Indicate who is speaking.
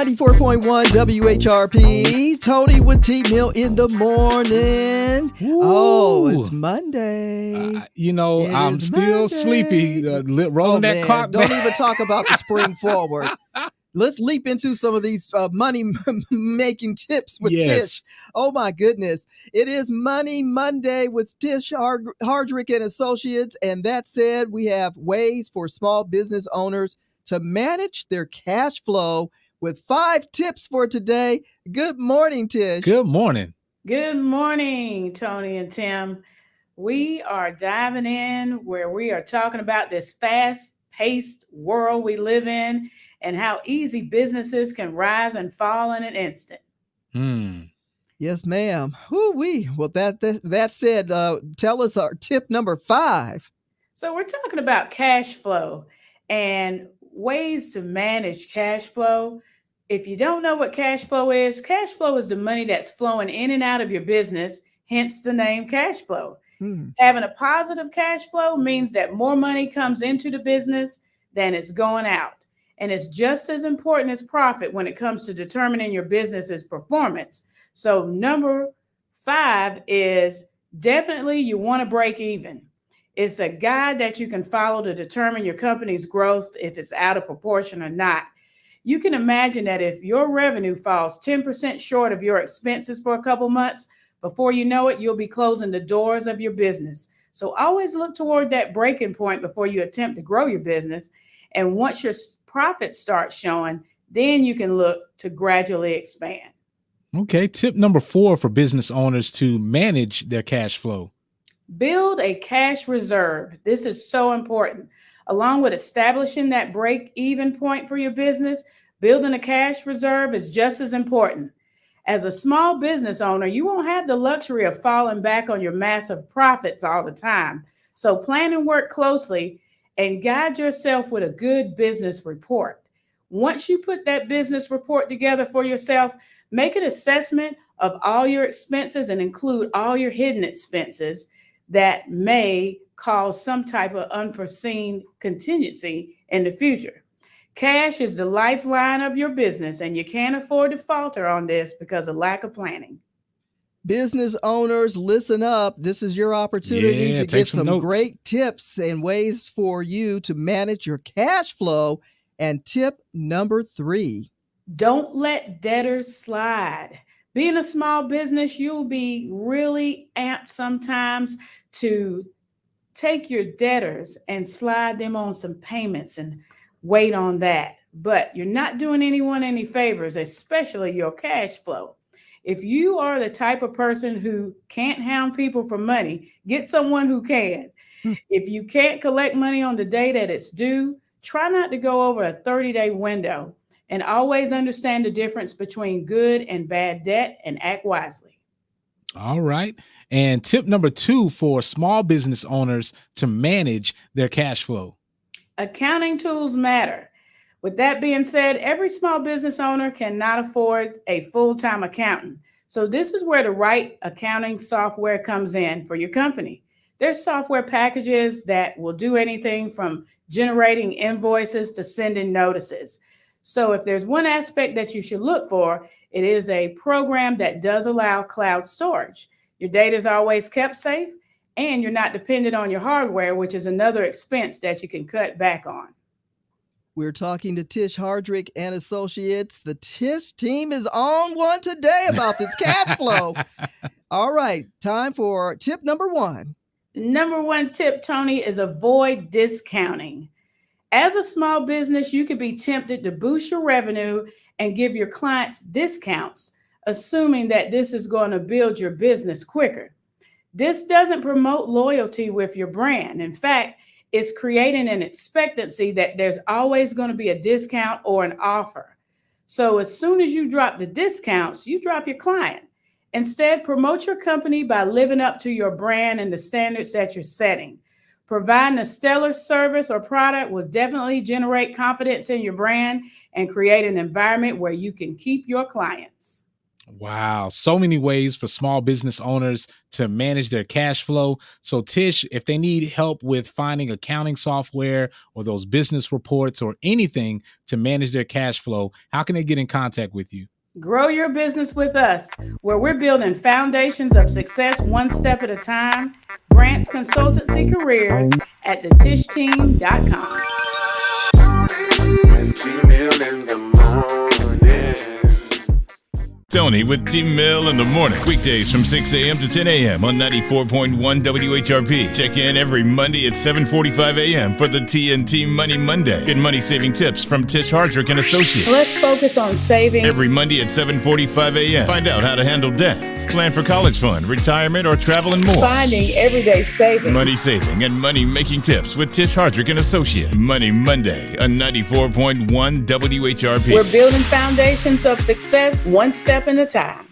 Speaker 1: 94.1 WHRP. Tony with T-Mill in the morning.
Speaker 2: Ooh.
Speaker 1: Oh, it's Monday.
Speaker 2: I'm still sleepy. Rolling that
Speaker 1: man,
Speaker 2: clock
Speaker 1: don't
Speaker 2: back.
Speaker 1: even talk about the spring forward. Let's leap into some of these money-making tips with Tish. Oh, my goodness. It is Money Monday with Tish Hardrick and Associates. And that said, we have ways for small business owners to manage their cash flow with 5 tips for today. Good morning, Tish.
Speaker 2: Good morning.
Speaker 3: Good morning, Tony and Tim. We are diving in where we are talking about this fast-paced world we live in and how easy businesses can rise and fall in an instant.
Speaker 1: Yes, ma'am. Woo-wee. Well, that said, tell us our tip number 5.
Speaker 3: So we're talking about cash flow and ways to manage cash flow. If you don't know what cash flow is the money that's flowing in and out of your business, hence the name cash flow. Having a positive cash flow means that more money comes into the business than is going out. And it's just as important as profit when it comes to determining your business's performance. So number 5 is definitely you want to break even. It's a guide that you can follow to determine your company's growth, if it's out of proportion or not. You can imagine that if your revenue falls 10% short of your expenses for a couple months, before you know it, you'll be closing the doors of your business. So always look toward that breaking point before you attempt to grow your business. And once your profits start showing, then you can look to gradually expand.
Speaker 2: Okay, tip number 4 for business owners to manage their cash flow.
Speaker 3: Build a cash reserve. This is so important. Along with establishing that break-even point for your business, building a cash reserve is just as important. As a small business owner, you won't have the luxury of falling back on your massive profits all the time. So plan and work closely and guide yourself with a good business report. Once you put that business report together for yourself, make an assessment of all your expenses and include all your hidden expenses that may cause some type of unforeseen contingency in the future. Cash is the lifeline of your business, and you can't afford to falter on this because of lack of planning.
Speaker 1: Business owners, listen up. This is your opportunity to get some great tips and ways for you to manage your cash flow. And tip number 3.
Speaker 3: Don't let debtors slide. Being a small business, you'll be really amped sometimes to take your debtors and slide them on some payments and wait on that. But you're not doing anyone any favors, especially your cash flow. If you are the type of person who can't hound people for money, get someone who can. If you can't collect money on the day that it's due, try not to go over a 30-day window. And always understand the difference between good and bad debt and act wisely.
Speaker 2: All right. And tip number 2 for small business owners to manage their cash flow.
Speaker 3: Accounting tools matter. With that being said, every small business owner cannot afford a full-time accountant. So this is where the right accounting software comes in for your company. There's software packages that will do anything from generating invoices to sending notices. So if there's one aspect that you should look for, it is a program that does allow cloud storage. Your data is always kept safe, and you're not dependent on your hardware, which is another expense that you can cut back on.
Speaker 1: We're talking to Tish Hardrick and Associates. The Tish team is on one today about this cash flow. All right, time for tip number 1.
Speaker 3: Number 1 tip, Tony, is avoid discounting. As a small business, you could be tempted to boost your revenue and give your clients discounts, assuming that this is going to build your business quicker. This doesn't promote loyalty with your brand. In fact, it's creating an expectancy that there's always going to be a discount or an offer. So as soon as you drop the discounts, you drop your client. Instead, promote your company by living up to your brand and the standards that you're setting. Providing a stellar service or product will definitely generate confidence in your brand and create an environment where you can keep your clients.
Speaker 2: Wow. So many ways for small business owners to manage their cash flow. So Tish, if they need help with finding accounting software or those business reports or anything to manage their cash flow, how can they get in contact with you?
Speaker 3: Grow your business with us, where we're building foundations of success one step at a time. Grants Consultancy Careers at thetishteam.com.
Speaker 4: Tony with T-Mill in the morning. Weekdays from 6 a.m. to 10 a.m. on 94.1 WHRP. Check in every Monday at 7:45 a.m. for the TNT Money Monday. Get money-saving tips from Tish Hardrick and Associates.
Speaker 3: Let's focus on saving.
Speaker 4: Every Monday at 7:45 a.m. Find out how to handle debt, plan for college fund, retirement, or travel and more.
Speaker 3: Finding everyday savings.
Speaker 4: Money saving and money making tips with Tish Hardrick and Associates. Money Monday on 94.1 WHRP.
Speaker 3: We're building foundations of success one step at a time.